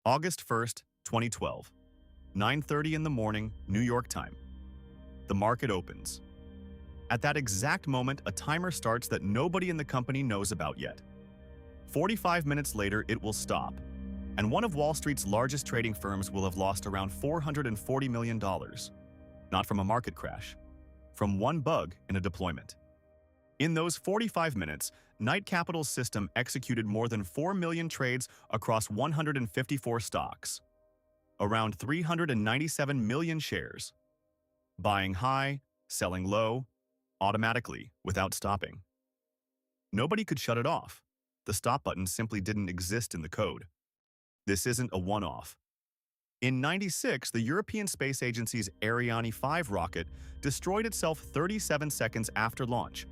August 1st, 2012, 9:30 in the morning, New York time. The market opens. At that exact moment, a timer starts that nobody in the company knows about yet. 45 minutes later, it will stop, and one of Wall Street's largest trading firms will have lost around $440 million. Not from a market crash, from one bug in a deployment. In those 45 minutes, Knight Capital's system executed more than 4 million trades across 154 stocks, around 397 million shares, buying high, selling low, automatically, without stopping. Nobody could shut it off. The stop button simply didn't exist in the code. This isn't a one-off. In '96, the European Space Agency's Ariane 5 rocket destroyed itself 37 seconds after launch,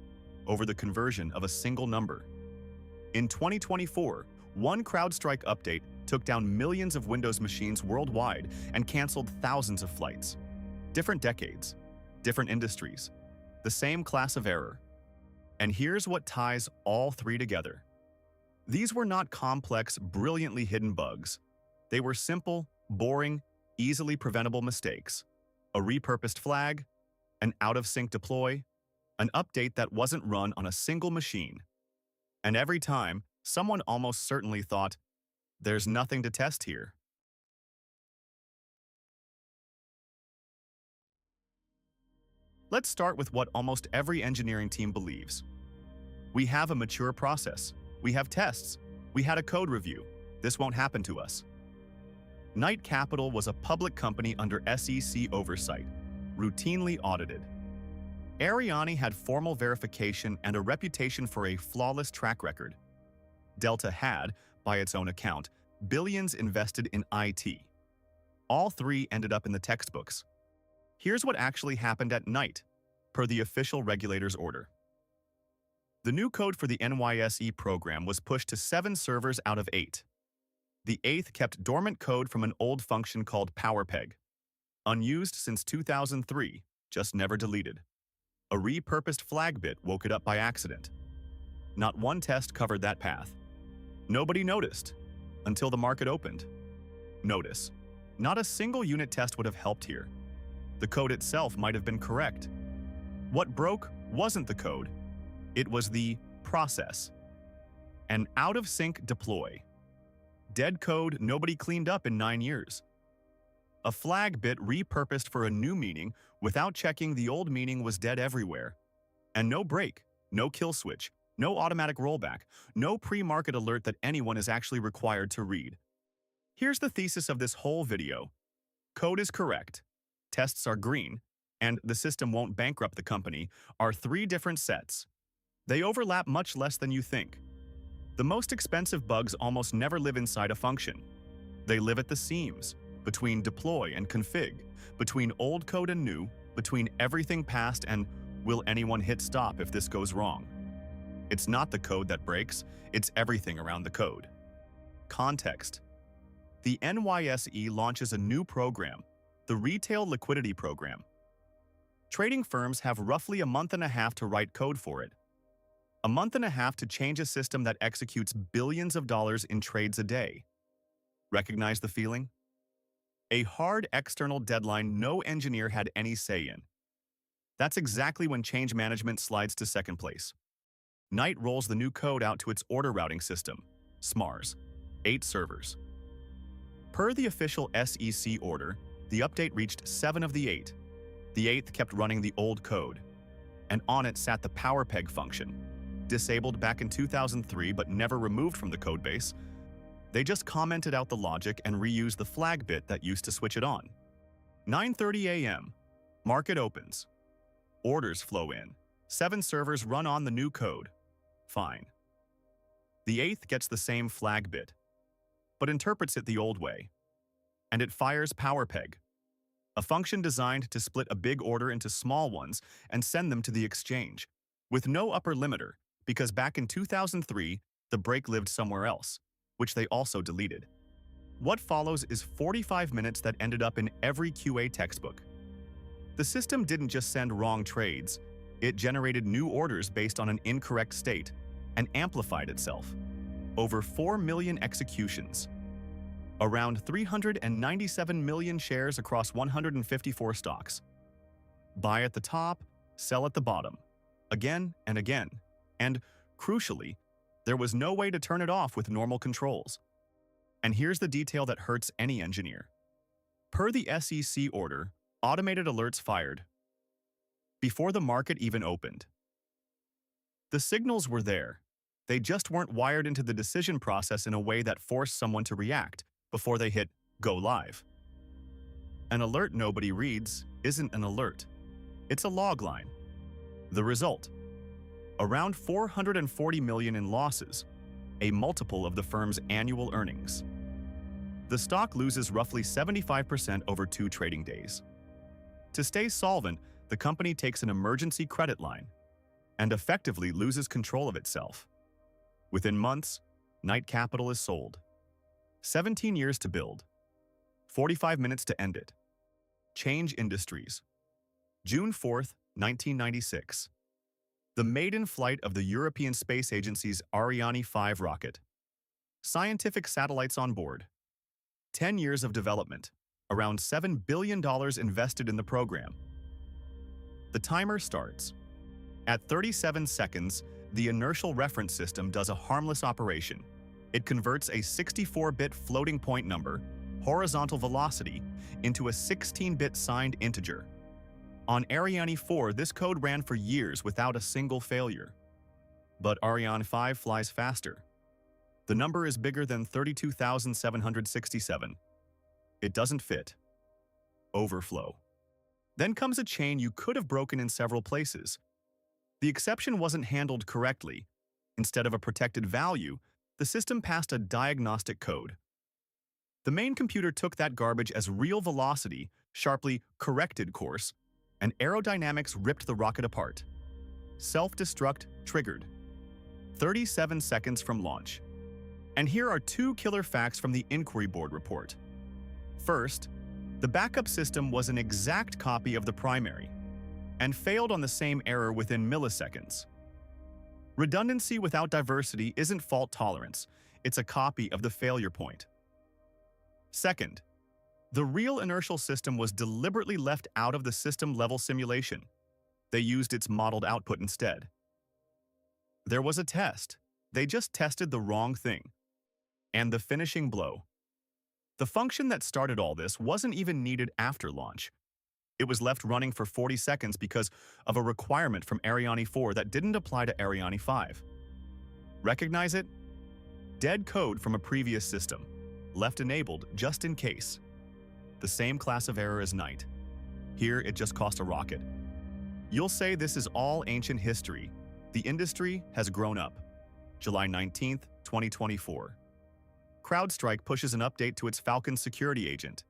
over the conversion of a single number. In 2024, one CrowdStrike update took down millions of Windows machines worldwide and canceled thousands of flights. Different decades, different industries, the same class of error. And here's what ties all three together. These were not complex, brilliantly hidden bugs. They were simple, boring, easily preventable mistakes. A repurposed flag, an out-of-sync deploy, an update that wasn't run on a single machine. And every time, someone almost certainly thought, there's nothing to test here. Let's start with what almost every engineering team believes. We have a mature process. We have tests. We had a code review. This won't happen to us. Knight Capital was a public company under SEC oversight, routinely audited. Ariane had formal verification and a reputation for a flawless track record. Delta had, by its own account, billions invested in IT. All three ended up in the textbooks. Here's what actually happened at Knight, per the official regulator's order. The new code for the NYSE program was pushed to 7 servers out of 8. The 8th kept dormant code from an old function called PowerPeg. Unused since 2003, just never deleted. A repurposed flag bit woke it up by accident. Not one test covered that path. Nobody noticed, until the market opened. Notice, not a single unit test would have helped here. The code itself might have been correct. What broke wasn't the code. It was the process. An out-of-sync deploy. Dead code nobody cleaned up in 9 years. A flag bit repurposed for a new meaning without checking the old meaning was dead everywhere. And no break, no kill switch, no automatic rollback, no pre-market alert that anyone is actually required to read. Here's the thesis of this whole video. Code is correct, tests are green, and the system won't bankrupt the company are 3 different sets. They overlap much less than you think. The most expensive bugs almost never live inside a function. They live at the seams, between deploy and config, between old code and new, between everything past and will anyone hit stop if this goes wrong. It's not the code that breaks, it's everything around the code. Context. The NYSE launches a new program, the Retail Liquidity Program. Trading firms have roughly a month and a half to write code for it. A month and a half to change a system that executes billions of dollars in trades a day. Recognize the feeling? A hard external deadline no engineer had any say in. That's exactly when change management slides to second place. Knight rolls the new code out to its order routing system, SMARS, 8 servers. Per the official SEC order, the update reached 7 of the 8. The 8th kept running the old code, and on it sat the PowerPeg function, disabled back in 2003 but never removed from the codebase. They just commented out the logic and reused the flag bit that used to switch it on. 9:30 a.m. Market opens. Orders flow in. 7 servers run on the new code. Fine. The 8th gets the same flag bit, but interprets it the old way. And it fires PowerPeg, a function designed to split a big order into small ones and send them to the exchange, with no upper limiter, because back in 2003, the break lived somewhere else, which they also deleted. What follows is 45 minutes that ended up in every QA textbook. The system didn't just send wrong trades, it generated new orders based on an incorrect state and amplified itself. Over 4 million executions. around 397 million shares across 154 stocks. Buy at the top, sell at the bottom, again and again. And, crucially, there was no way to turn it off with normal controls. And here's the detail that hurts any engineer. Per the SEC order, automated alerts fired before the market even opened. The signals were there. They just weren't wired into the decision process in a way that forced someone to react before they hit go live. An alert nobody reads isn't an alert. It's a log line. The result? Around $440 million in losses, a multiple of the firm's annual earnings. The stock loses roughly 75% over 2 trading days. To stay solvent, the company takes an emergency credit line and effectively loses control of itself. Within months, Knight Capital is sold. 17 years to build. 45 minutes to end it. Change Industries. June 4, 1996. The maiden flight of the European Space Agency's Ariane 5 rocket. Scientific satellites on board. 10 years of development. Around $7 billion invested in the program. The timer starts. At 37 seconds, the inertial reference system does a harmless operation. It converts a 64-bit floating point number, horizontal velocity, into a 16-bit signed integer. On Ariane 4, this code ran for years without a single failure. But Ariane 5 flies faster. The number is bigger than 32,767. It doesn't fit. Overflow. Then comes a chain you could have broken in several places. The exception wasn't handled correctly. Instead of a protected value, the system passed a diagnostic code. The main computer took that garbage as real velocity, sharply corrected course, and aerodynamics ripped the rocket apart. Self-destruct triggered. 37 seconds from launch. And here are 2 killer facts from the Inquiry Board report. First, the backup system was an exact copy of the primary and failed on the same error within milliseconds. Redundancy without diversity isn't fault tolerance, it's a copy of the failure point. Second, the real inertial system was deliberately left out of the system-level simulation. They used its modeled output instead. There was a test. They just tested the wrong thing. And the finishing blow. The function that started all this wasn't even needed after launch. It was left running for 40 seconds because of a requirement from Ariane 4 that didn't apply to Ariane 5. Recognize it? Dead code from a previous system, left enabled just in case. The same class of error as Knight. Here, it just cost a rocket. You'll say this is all ancient history. The industry has grown up. July 19, 2024. CrowdStrike pushes an update to its Falcon security agent.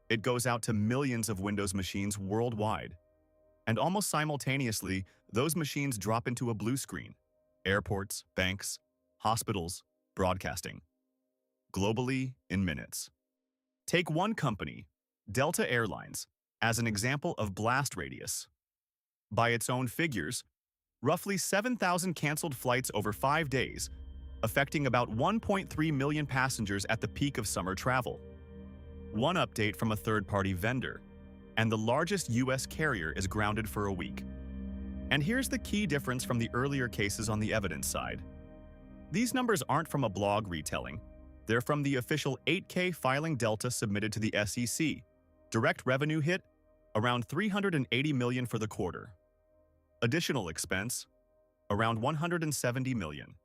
It goes out to millions of Windows machines worldwide. And almost simultaneously, those machines drop into a blue screen. Airports, banks, hospitals, broadcasting. Globally, in minutes. Take one company, Delta Airlines, as an example of blast radius. By its own figures, roughly 7,000 canceled flights over 5 days, affecting about 1.3 million passengers at the peak of summer travel. One update from a third-party vendor, and the largest U.S. carrier is grounded for a week. And here's the key difference from the earlier cases on the evidence side. These numbers aren't from a blog retelling. They're from the official 8K filing Delta submitted to the SEC. Direct revenue hit, around $380 million for the quarter. Additional expense, around $170 million.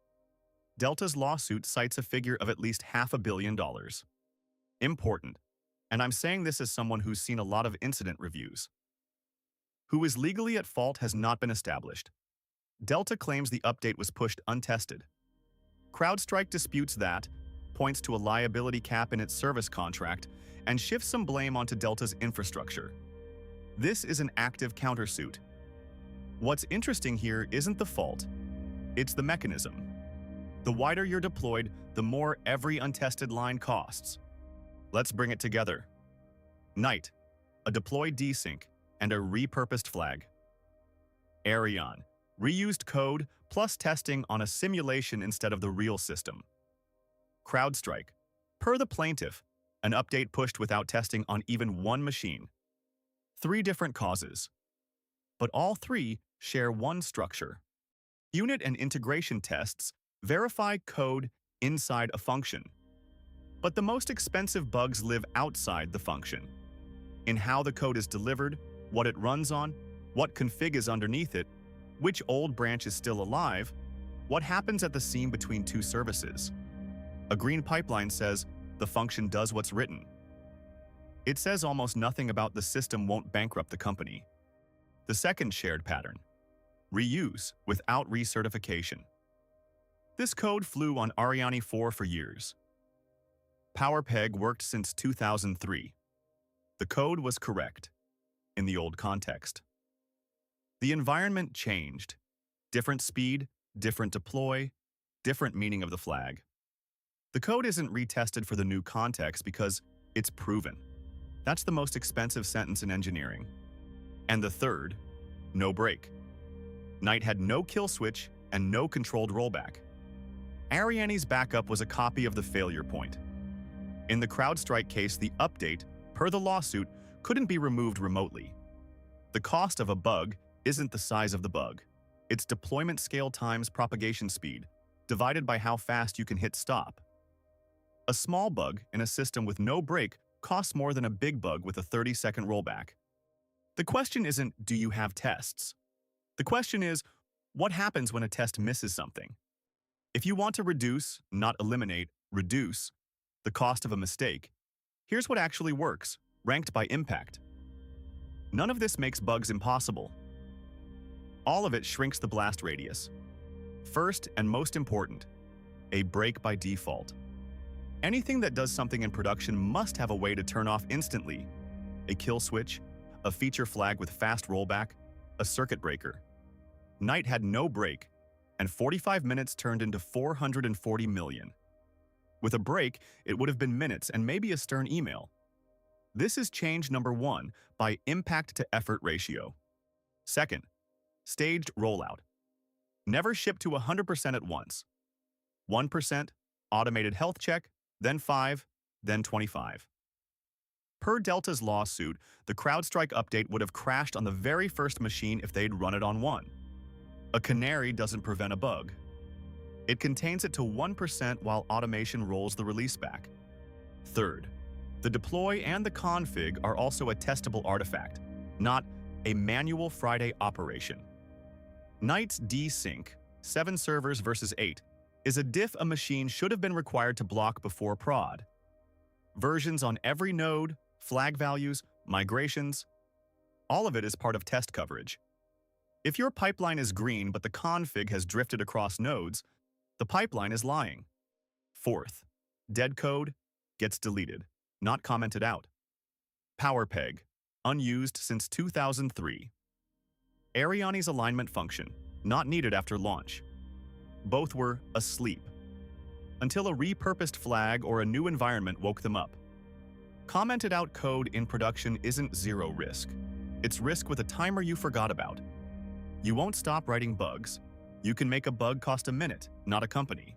Delta's lawsuit cites a figure of at least $500 million. Important, and I'm saying this as someone who's seen a lot of incident reviews. Who is legally at fault has not been established. Delta claims the update was pushed untested. CrowdStrike disputes that, points to a liability cap in its service contract, and shifts some blame onto Delta's infrastructure. This is an active countersuit. What's interesting here isn't the fault, it's the mechanism. The wider you're deployed, the more every untested line costs. Let's bring it together. Knight, a deployed desync, and a repurposed flag. Ariane, reused code plus testing on a simulation instead of the real system. CrowdStrike, per the plaintiff, An update pushed without testing on even one machine. 3 different causes. But all 3 share one structure. Unit and integration tests verify code inside a function. But the most expensive bugs live outside the function. In how the code is delivered, what it runs on, what config is underneath it, which old branch is still alive, what happens at the seam between 2 services. A green pipeline says the function does what's written. It says almost nothing about the system won't bankrupt the company. The second shared pattern: reuse without recertification. This code flew on Ariane 4 for years. PowerPeg worked since 2003. The code was correct in the old context. The environment changed. Different speed, different deploy, different meaning of the flag. The code isn't retested for the new context because it's proven. That's the most expensive sentence in engineering. And the third: no break. Knight had no kill switch and no controlled rollback. Ariane's backup was a copy of the failure point. In the CrowdStrike case, the update, per the lawsuit, couldn't be removed remotely. The cost of a bug isn't the size of the bug. It's deployment scale times propagation speed, divided by how fast you can hit stop. A small bug in a system with no break costs more than a big bug with a 30-second rollback. The question isn't, do you have tests? The question is, what happens when a test misses something? If you want to reduce, not eliminate, reduce the cost of a mistake, here's what actually works, ranked by impact. None of this makes bugs impossible. All of it shrinks the blast radius. First and most important, a break by default. Anything that does something in production must have a way to turn off instantly. A kill switch, a feature flag with fast rollback, a circuit breaker. Knight had no break, and 45 minutes turned into 440 million. With a break, it would have been minutes and maybe a stern email. This is change number 1 by impact to effort ratio. Second, staged rollout. Never ship to 100% at once. 1%, automated health check, then 5, then 25. Per Delta's lawsuit, the CrowdStrike update would have crashed on the very first machine if they'd run it on one. A Canary doesn't prevent a bug. It contains it to 1% while automation rolls the release back. Third, the deploy and the config are also a testable artifact, not a manual Friday operation. Knight's desync, 7 servers versus 8, is a diff a machine should have been required to block before prod. Versions on every node, flag values, migrations, all of it is part of test coverage. If your pipeline is green but the config has drifted across nodes, the pipeline is lying. Fourth, dead code gets deleted, not commented out. PowerPeg, unused since 2003. Ariane's alignment function, not needed after launch. Both were asleep, until a repurposed flag or a new environment woke them up. Commented out code in production isn't zero risk. It's risk with a timer you forgot about. You won't stop writing bugs. You can make a bug cost a minute, not a company.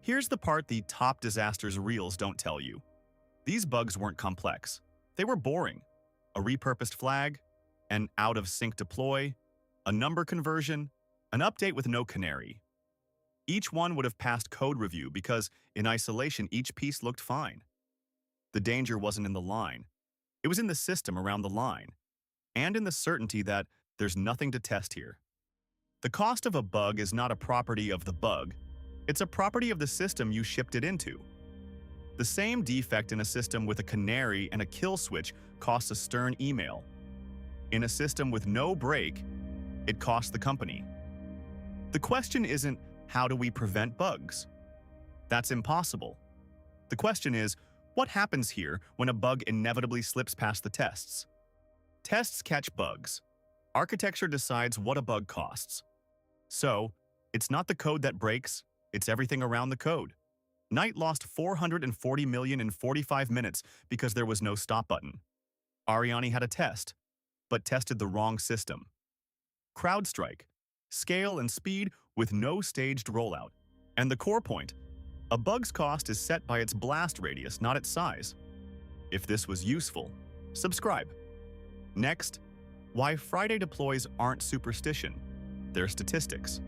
Here's the part the top disasters reels don't tell you. These bugs weren't complex. They were boring. A repurposed flag, an out-of-sync deploy, a number conversion, an update with no canary. Each one would have passed code review because, in isolation, each piece looked fine. The danger wasn't in the line. It was in the system around the line, and in the certainty that there's nothing to test here. The cost of a bug is not a property of the bug. It's a property of the system you shipped it into. The same defect in a system with a canary and a kill switch costs a stern email. In a system with no break, it costs the company. The question isn't, how do we prevent bugs? That's impossible. The question is, what happens here when a bug inevitably slips past the tests? Tests catch bugs. Architecture decides what a bug costs. So, it's not the code that breaks, it's everything around the code. Knight lost 440 million in 45 minutes because there was no stop button. Ariane had a test, but tested the wrong system. CrowdStrike, scale and speed with no staged rollout. And the core point, a bug's cost is set by its blast radius, not its size. If this was useful, subscribe. Next, why Friday deploys aren't superstition, they're statistics.